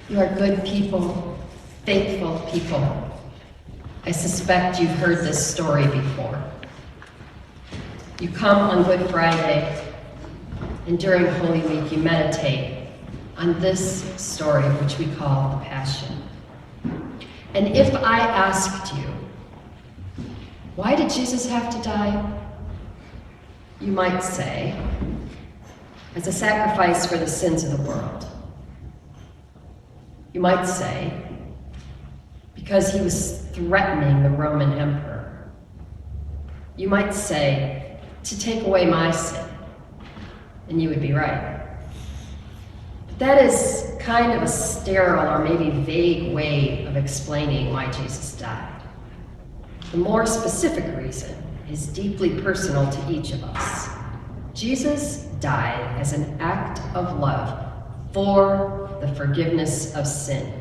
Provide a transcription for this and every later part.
You are good people, faithful people. I suspect you've heard this story before. You come on Good Friday, and during Holy Week you meditate on this story, which we call the Passion. And if I asked you, why did Jesus have to die? You might say, as a sacrifice for the sins of the world. You might say, because he was threatening the Roman emperor. You might say, to take away my sin. And you would be right. But that is kind of a sterile or maybe vague way of explaining why Jesus died. The more specific reason is deeply personal to each of us. Jesus died as an act of love for the forgiveness of sin.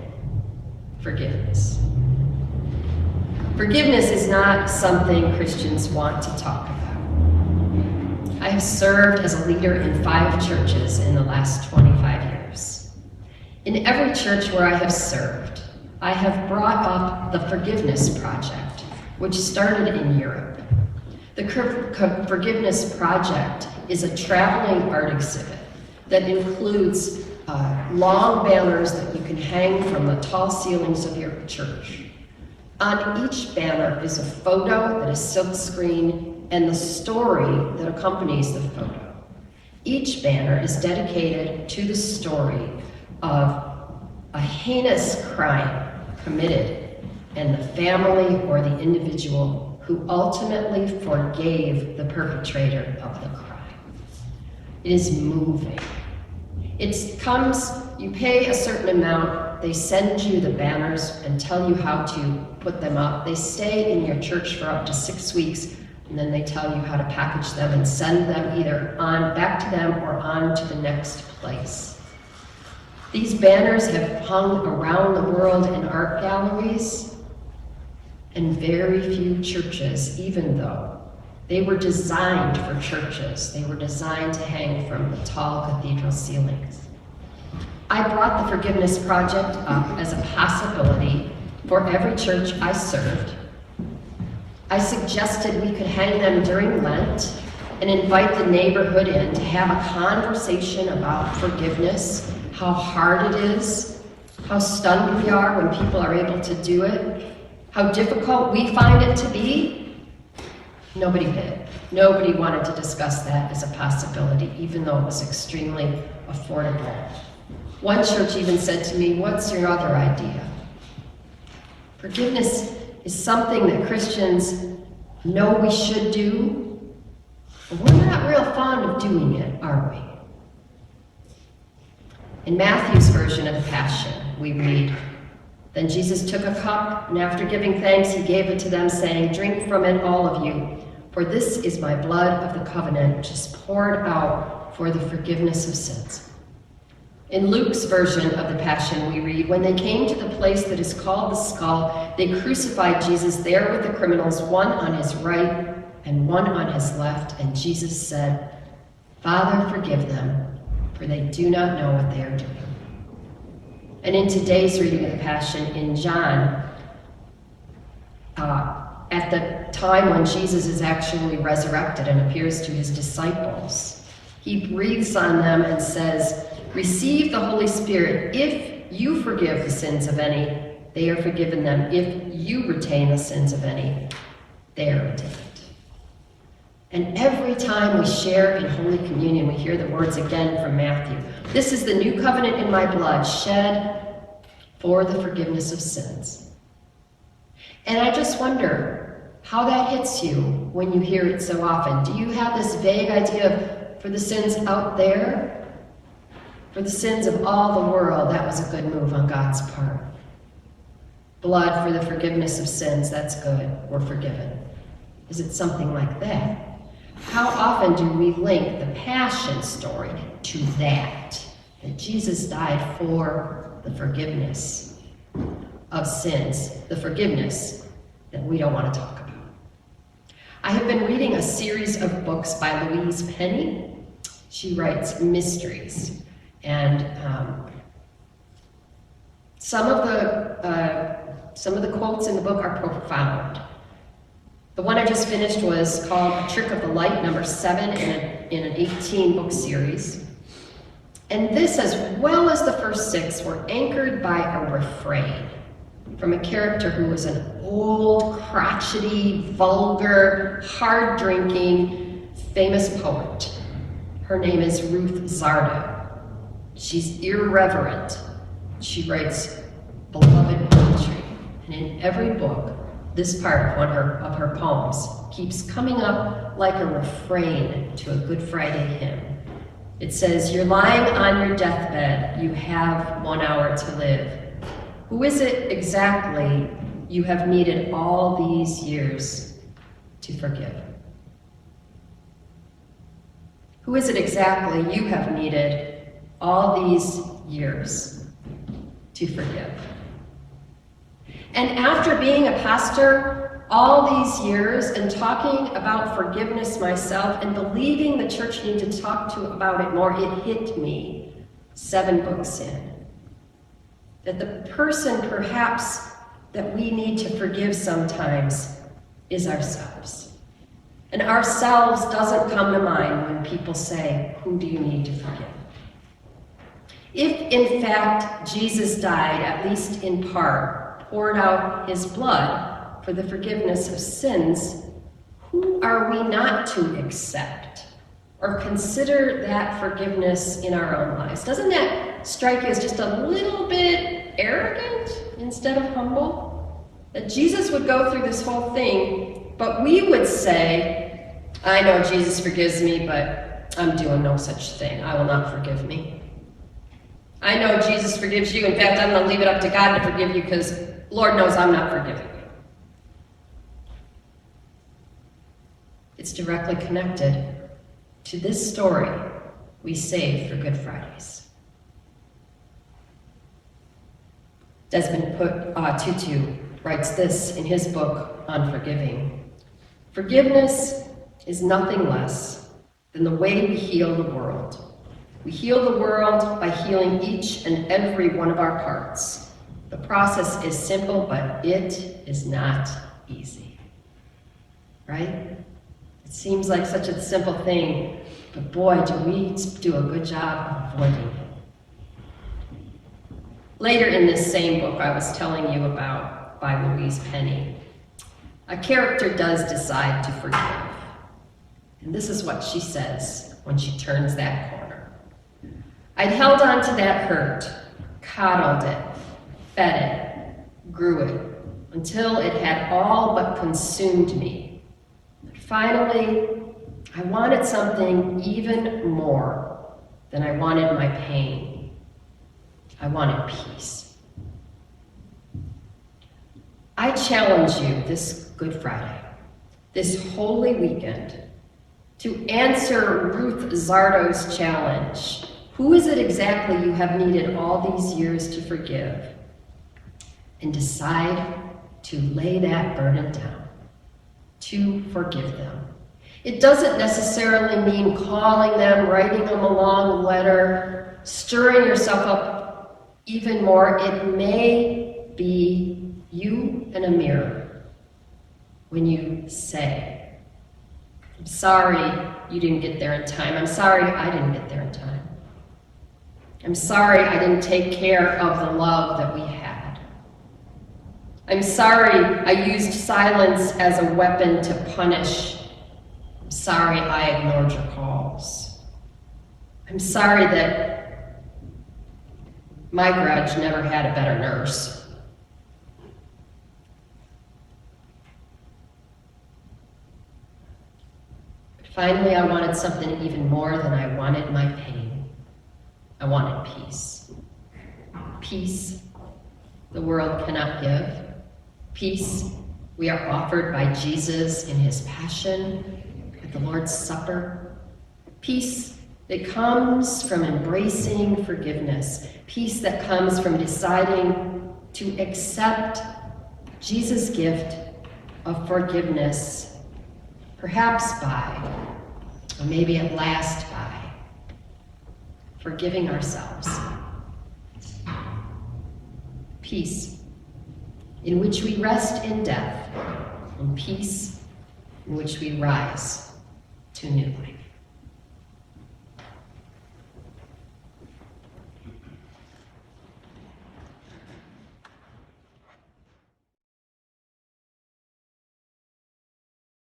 Forgiveness. Forgiveness is not something Christians want to talk about. I have served as a leader in 5 churches in the last 25 years. In every church where I have served, I have brought up the Forgiveness Project, which started in Europe. The Forgiveness Project is a traveling art exhibit that includes long banners that you can hang from the tall ceilings of your church. On each banner is a photo that is silkscreen and the story that accompanies the photo. Each banner is dedicated to the story of a heinous crime committed and the family or the individual who ultimately forgave the perpetrator of the crime. It is moving. It comes, you pay a certain amount, they send you the banners and tell you how to put them up. They stay in your church for up to 6 weeks, and then they tell you how to package them and send them either on back to them or on to the next place. These banners have hung around the world in art galleries and very few churches, even though they were designed for churches. They were designed to hang from the tall cathedral ceilings. I brought the Forgiveness Project up as a possibility for every church I served. I suggested we could hang them during Lent and invite the neighborhood in to have a conversation about forgiveness, how hard it is, how stunned we are when people are able to do it, how difficult we find it to be. Nobody did. Nobody wanted to discuss that as a possibility, even though it was extremely affordable. One church even said to me, "What's your other idea?" Forgiveness is something that Christians know we should do, but we're not real fond of doing it, are we? In Matthew's version of the Passion, we read, "Then Jesus took a cup, and after giving thanks, he gave it to them, saying, 'Drink from it, all of you, for this is my blood of the covenant, which is poured out for the forgiveness of sins.'" In Luke's version of the Passion, we read, "When they came to the place that is called the Skull, they crucified Jesus there with the criminals, one on his right and one on his left. And Jesus said, 'Father, forgive them, for they do not know what they are doing.'" And in today's reading of the Passion in John, at the time when Jesus is actually resurrected and appears to his disciples, he breathes on them and says, "Receive the Holy Spirit. If you forgive the sins of any, they are forgiven them. If you retain the sins of any, they are retained." And every time we share in Holy Communion, we hear the words again from Matthew. "This is the new covenant in my blood, shed for the forgiveness of sins." And I just wonder how that hits you when you hear it so often. Do you have this vague idea of, for the sins out there? For the sins of all the world, that was a good move on God's part. Blood for the forgiveness of sins, that's good, we're forgiven. Is it something like that? How often do we link the Passion story to that Jesus died for the forgiveness of sins, the forgiveness that we don't want to talk about? I have been reading a series of books by Louise Penny. She writes mysteries. And Some of the quotes in the book are profound. The one I just finished was called A Trick of the Light, number 7 in an 18-book series. And this, as well as the first 6, were anchored by a refrain from a character who was an old, crotchety, vulgar, hard-drinking, famous poet. Her name is Ruth Zardo. She's irreverent. She writes beloved poetry. And in every book, this part of one of her poems keeps coming up like a refrain to a Good Friday hymn. It says, "You're lying on your deathbed, you have 1 hour to live. Who is it exactly you have needed all these years to forgive? Who is it exactly you have needed all these years to forgive?" And after being a pastor all these years and talking about forgiveness myself and believing the church needed to talk about it more, it hit me 7 books in that the person perhaps that we need to forgive sometimes is ourselves. And ourselves doesn't come to mind when people say, "Who do you need to forgive?" If in fact Jesus died, at least in part, poured out his blood for the forgiveness of sins, who are we not to accept or consider that forgiveness in our own lives? Doesn't that strike you as just a little bit arrogant instead of humble? That Jesus would go through this whole thing, but we would say, "I know Jesus forgives me, but I'm doing no such thing. I will not forgive me. I know Jesus forgives you. In fact, I'm going to leave it up to God to forgive you because Lord knows I'm not forgiving you." It's directly connected to this story we save for Good Fridays. Desmond Tutu writes this in his book on forgiving. "Forgiveness is nothing less than the way we heal the world. We heal the world by healing each and every one of our parts. The process is simple, but it is not easy." Right? It seems like such a simple thing, but boy, do we do a good job of avoiding it. Later in this same book I was telling you about by Louise Penny, a character does decide to forgive. And this is what she says when she turns that corner. "I'd held on to that hurt, coddled it, fed it, grew it, until it had all but consumed me. But finally, I wanted something even more than I wanted my pain. I wanted peace." I challenge you this Good Friday, this Holy Weekend, to answer Ruth Zardo's challenge. Who is it exactly you have needed all these years to forgive? And decide to lay that burden down, to forgive them. It doesn't necessarily mean calling them, writing them a long letter, stirring yourself up even more. It may be you in a mirror when you say, "I'm sorry you didn't get there in time. I'm sorry I didn't get there in time. I'm sorry I didn't take care of the love that we had. I'm sorry I used silence as a weapon to punish. I'm sorry I ignored your calls. I'm sorry that my grudge never had a better nurse. But finally, I wanted something even more than I wanted my pain. I wanted peace. Peace the world cannot give. Peace we are offered by Jesus in his passion at the Lord's Supper. Peace that comes from embracing forgiveness. Peace that comes from deciding to accept Jesus' gift of forgiveness, perhaps by, or maybe at last by, forgiving ourselves. peace, in which we rest in death, and peace in which we rise to new life.